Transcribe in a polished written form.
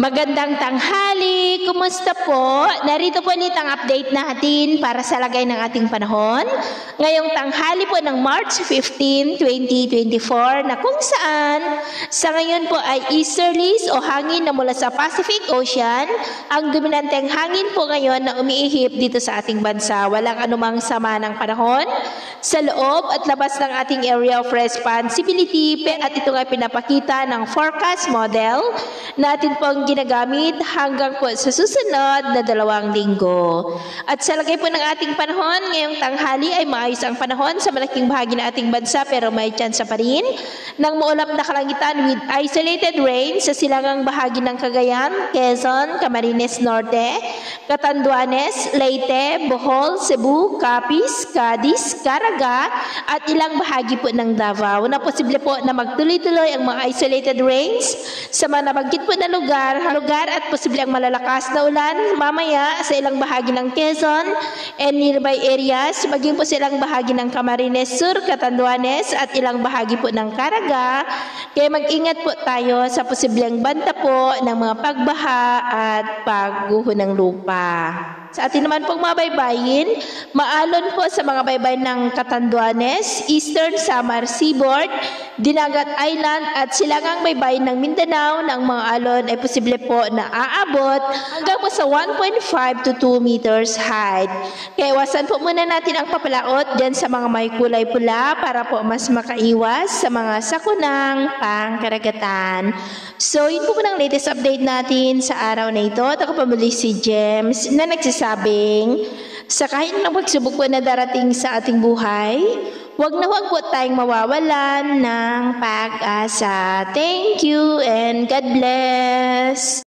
Magandang tanghali! Kumusta po? Narito po ulit ang update natin para sa lagay ng ating panahon. Ngayong tanghali po ng March 15, 2024 na kung saan sa ngayon po ay easterlies o hangin na mula sa Pacific Ocean. Ang dominanteng hangin po ngayon na umiihip dito sa ating bansa. Walang anumang sama ng panahon sa loob at labas ng ating area of responsibility at ito nga pinapakita ng forecast model natin pong ginagamit hanggang po sa susunod na 2 linggo. At sa lagay po ng ating panahon, ngayong tanghali ay maayos ang panahon sa malaking bahagi ng ating bansa pero may tsansa pa rin ng maulap na kalangitan with isolated rain sa silangang bahagi ng Cagayan, Quezon, Camarines Norte, Catanduanes, Leyte, Bohol, Cebu, Capiz, Cadiz, Caraga at ilang bahagi po ng Davao na posible po na magtuloy-tuloy ang mga isolated rains sa mga nabanggit po na lugar at posible ang malalakas na ulan mamaya sa ilang bahagi ng Quezon and nearby areas, maging po sa ilang bahagi ng Camarines Sur, Catanduanes at ilang bahagi po ng Caraga. Kaya mag-ingat po tayo sa posibleng banta po ng mga pagbaha at pagguho ng lupa. Sa atin naman pong mga baybayin, maalon po sa mga baybayin ng Catanduanes, Eastern Samar Seaboard, Dinagat Island at silangang baybayin ng Mindanao ng mga alon ay posible po na aabot hanggang po sa 1.5 to 2 meters height. Kaya iwasan po muna natin ang papalaot dyan sa mga may kulay pula para po mas makaiwas sa mga sakunang pangkaragatan. So yun po ng latest update natin sa araw na ito. At ako pamuli si James na nagsasabing sa kahit na pagsubok po na darating sa ating buhay, huwag po tayong mawawalan ng pag-asa. Thank you and God bless!